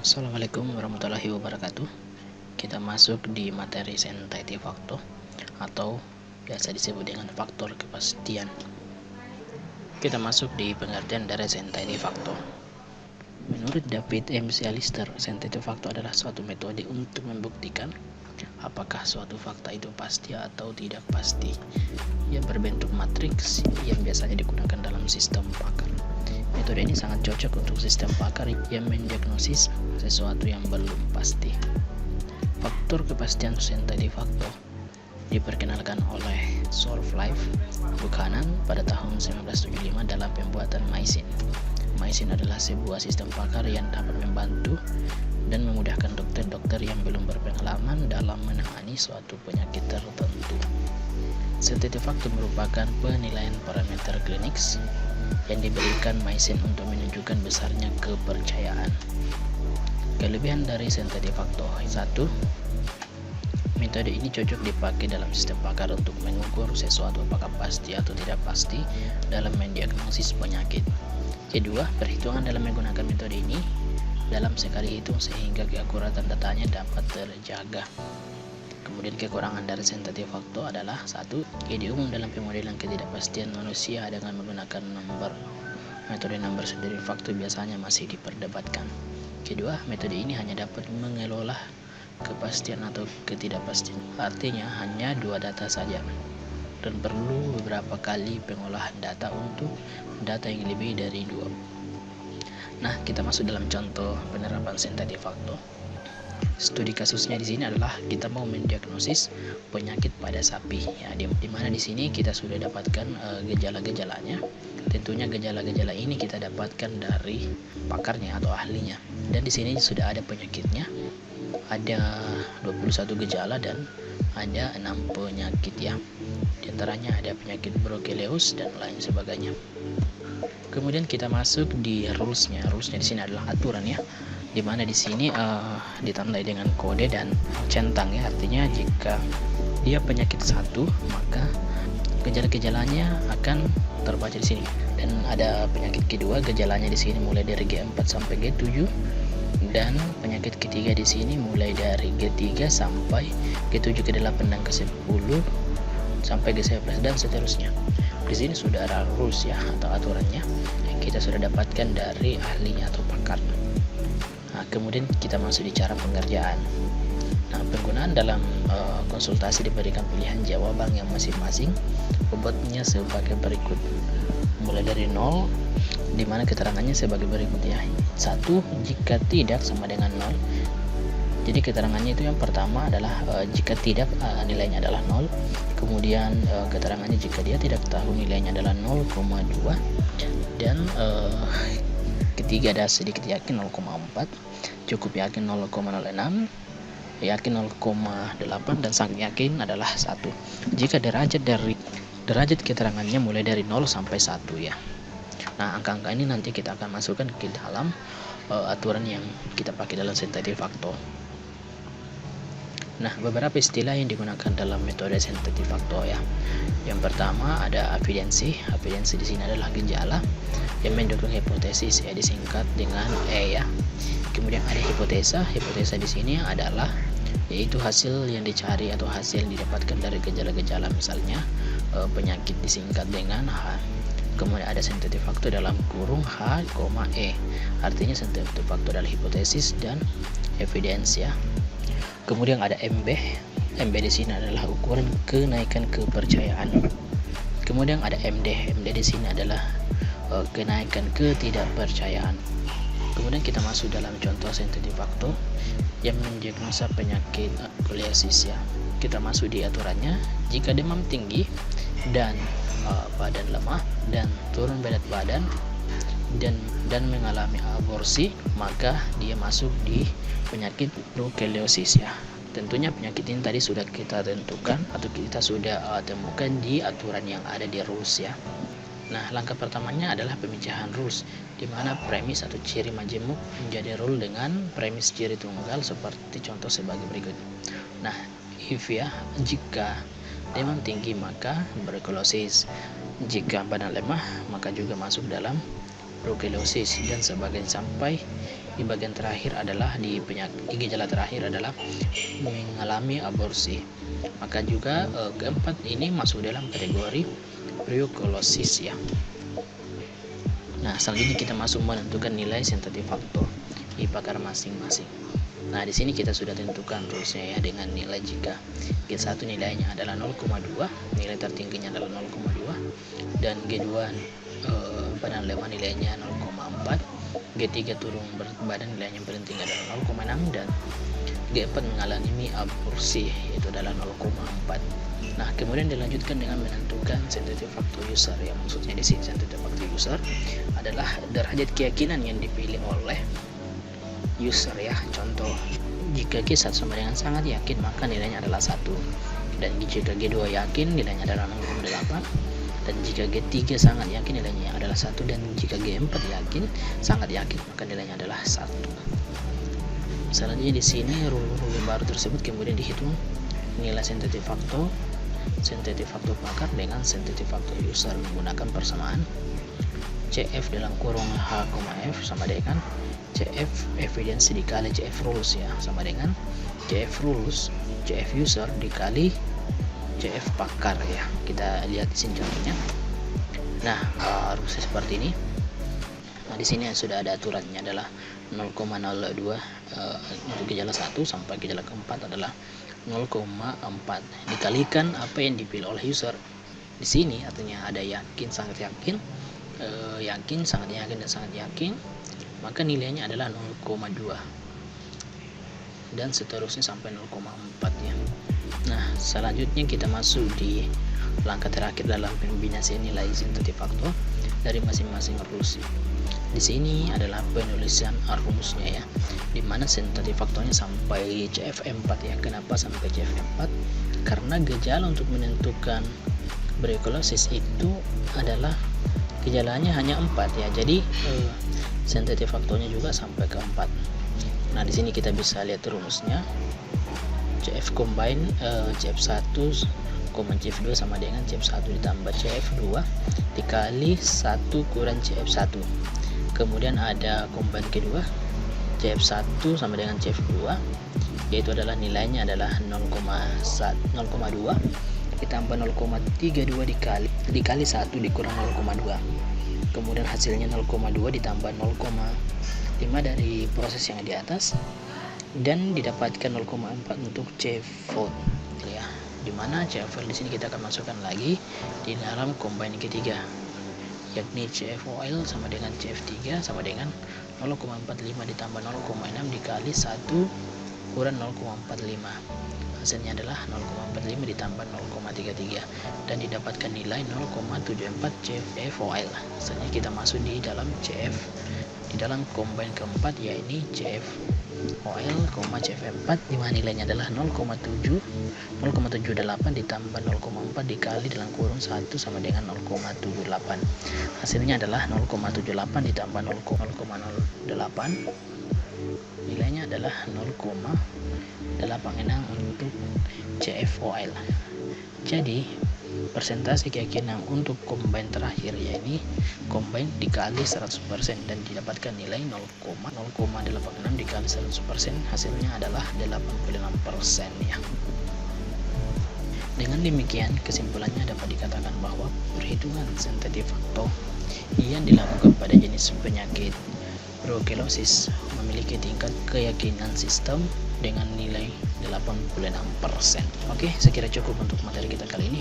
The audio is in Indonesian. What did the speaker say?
Assalamualaikum warahmatullahi wabarakatuh. Kita masuk di materi sentative factor atau biasa disebut dengan faktor kepastian. Kita masuk di pengertian dari sentative factor. Menurut David M. Alistair, sentative factor adalah suatu metode untuk membuktikan apakah suatu fakta itu pasti atau tidak pasti, yang berbentuk matriks yang biasanya digunakan dalam sistem pakar. Metode ini sangat cocok untuk sistem pakar yang mendiagnosis sesuatu yang belum pasti. Faktor kepastian sentative factor diperkenalkan oleh Sorflife Buchanan pada tahun 1975 dalam pembuatan MySyn. MySyn adalah sebuah sistem pakar yang dapat membantu dan memudahkan dokter-dokter yang belum berpengalaman dalam menangani suatu penyakit tertentu. Sentative factor merupakan penilaian parameter klinis yang diberikan MySyn untuk menunjukkan besarnya kepercayaan. Kelebihan dari sentative factor: 1. Metode ini cocok dipakai dalam sistem pakar untuk mengukur sesuatu apakah pasti atau tidak pasti dalam mendiagnosis penyakit. Kedua, perhitungan dalam menggunakan metode ini dalam sekali hitung sehingga keakuratan datanya dapat terjaga. Kemudian kekurangan dari sentative factor adalah 1. Ide umum dalam pemodelan ketidakpastian manusia dengan menggunakan metode number sendiri faktor biasanya masih diperdebatkan. Kedua, metode ini hanya dapat mengelola kepastian atau ketidakpastian, artinya hanya 2 data saja, dan perlu beberapa kali pengolahan data untuk data yang lebih dari 2. Nah, kita masuk dalam contoh penerapan sentative factor. Studi kasusnya di sini adalah kita mau mendiagnosis penyakit pada sapi, ya, di mana di sini kita sudah dapatkan gejala-gejalanya. Tentunya gejala-gejala ini kita dapatkan dari pakarnya atau ahlinya. Dan di sini sudah ada penyakitnya, ada 21 gejala dan ada 6 penyakit, ya. Di antaranya ada penyakit Brucellosis dan lain sebagainya. Kemudian kita masuk di rulesnya. Rulesnya di sini adalah aturan, ya, dimana di sini ditandai dengan kode dan centang, ya, artinya jika dia penyakit 1 maka gejala-gejalanya akan terbaca di sini, dan ada penyakit kedua, gejalanya di sini mulai dari G4 sampai G7, dan penyakit ketiga di sini mulai dari G3 sampai G7, ke-8 dan ke-10 sampai G11 dan seterusnya. Di sini sudah ada rules, ya, atau aturannya yang kita sudah dapatkan dari ahlinya atau pakar. Nah, kemudian kita masuk di cara pengerjaan. Nah, penggunaan dalam konsultasi diberikan pilihan jawaban yang masing-masing bobotnya sebagai berikut, mulai dari 0, di mana keterangannya sebagai berikut, ya. 1. Jika tidak sama dengan 0. Jadi keterangannya itu yang pertama adalah jika tidak nilainya adalah 0. Kemudian keterangannya jika dia tidak tahu nilainya adalah 0,2, dan ketiga ada sedikit yakin 0,4, cukup yakin 0,06, yakin 0,8, dan sangat yakin adalah 1. Jika derajat keterangannya mulai dari 0 sampai 1, ya. Nah, angka-angka ini nanti kita akan masukkan ke dalam aturan yang kita pakai dalam sentative factor. Nah, beberapa istilah yang digunakan dalam metode sentative factor, ya. Yang pertama ada evidensi. Evidensi di sini adalah gejala yang mendukung hipotesis, ya, disingkat dengan E, ya. Kemudian ada hipotesa. Hipotesa di sini adalah yaitu hasil yang dicari atau hasil yang didapatkan dari gejala-gejala, misalnya penyakit disingkat dengan H. Kemudian ada sentative factor dalam kurung H, E. Artinya sentative factor adalah hipotesis dan evidence, ya. Kemudian ada MB. MB di sini adalah ukuran kenaikan kepercayaan. Kemudian ada MD. MD di sini adalah kenaikan ketidakpercayaan. Kemudian kita masuk dalam contoh sentative factor yang mendiagnosa penyakit Brucellosis, ya. Kita masuk di aturannya. Jika demam tinggi dan badan lemah dan turun berat badan dan mengalami aborsi, maka dia masuk di penyakit Brucellosis, ya. Tentunya penyakit ini tadi sudah kita tentukan atau kita sudah temukan di aturan yang ada di rules, ya. Nah, langkah pertamanya adalah pemecahan rules, di mana premis atau ciri majemuk menjadi rule dengan premis ciri tunggal seperti contoh sebagai berikut. Nah, if, ya, jika demam tinggi maka Brucellosis, jika badan lemah maka juga masuk dalam Brucellosis, dan sebagainya sampai di bagian terakhir adalah di gejala terakhir adalah mengalami aborsi. Maka juga keempat ini masuk dalam kategori preukolosis ya. Nah, selanjutnya kita masuk menentukan nilai sensitif faktor di pakar masing-masing. Nah, di sini kita sudah tentukan rulesnya ya, dengan nilai jika G1 nilainya adalah 0,2, nilai tertingginya adalah 0,2, dan G2 badan lemah nilainya 0,4, G3 turun berat badan nilainya paling tinggi adalah 0,6, dan G4 mengalami aborsi yaitu adalah 0,4. Nah, kemudian dilanjutkan dengan menentukan sensitif faktor user ya. Maksudnya di sini sensitif faktor user adalah derajat keyakinan yang dipilih oleh user ya. Contoh, jika G1 sama dengan sangat yakin maka nilainya adalah 1, dan jika G2 yakin nilainya adalah 0,8, dan jika G3 sangat yakin nilainya adalah 1, dan jika G4 yakin sangat yakin maka nilainya adalah 1. Selanjutnya di sini rule baru tersebut kemudian dihitung nilai sensitif faktor pakar dengan sensitif faktor user menggunakan persamaan CF dalam kurung H, F sama dengan CF evidence dikali CF rules ya, sama dengan CF rules CF user dikali CF pakar ya. Kita lihat di sini contohnya. Nah, rules seperti ini. Nah, di sini sudah ada aturannya adalah 0,02 untuk gejala 1 sampai gejala keempat adalah 0,4 dikalikan apa yang dipilih oleh user. Di sini artinya ada yakin, sangat yakin, yakin, sangat yakin, dan sangat yakin, maka nilainya adalah 0,2 dan seterusnya sampai 0,4 ya. Nah, selanjutnya kita masuk di langkah terakhir dalam pembinaan nilai sensitif faktor dari masing-masing rules. Di sini adalah penulisan rumusnya ya, dimana sensitif faktornya sampai CF4 ya. Kenapa sampai CF4? Karena gejala untuk menentukan preukolosis itu adalah gejalanya hanya 4 ya. Jadi sensitif faktornya juga sampai ke 4. Nah, di sini kita bisa lihat rumusnya. CF combine CF1 CF2 sama dengan CF1 ditambah CF2 dikali 1 kurang CF1. Kemudian ada combine kedua CF1 sama dengan CF2, yaitu adalah nilainya adalah 0,2 ditambah 0,32 dikali 1 dikurang 0,2. Kemudian hasilnya 0,2 ditambah 0,5 dari proses yang di atas, dan didapatkan 0,4 untuk CF4 ya. Dimana CF4 di sini kita akan masukkan lagi di dalam combine ketiga, yakni CFOL sama dengan CF3 sama dengan 0,45 ditambah 0,6 dikali 1 kurang 0,45. Hasilnya adalah 0,45 ditambah 0,33 dan didapatkan nilai 0,74 CFOL. Selanjutnya kita masuk di dalam di dalam combine keempat, yaitu CFOL, CF4, di mana nilainya adalah 0,78 ditambah 0,4 dikali dalam kurung 1 sama dengan 0,78. Hasilnya adalah 0,78 ditambah 0,08, nilainya adalah 0,86 untuk CFOL. Jadi persentase keyakinan untuk combine terakhir yakni combine dikali 100% dan didapatkan nilai 0,86 dikali 100%, hasilnya adalah 86% ya. Dengan demikian kesimpulannya dapat dikatakan bahwa perhitungan sensitif faktor yang dilakukan pada jenis penyakit preukolosis memiliki tingkat keyakinan sistem dengan nilai 86%. Oke, saya kira cukup untuk materi kita kali ini.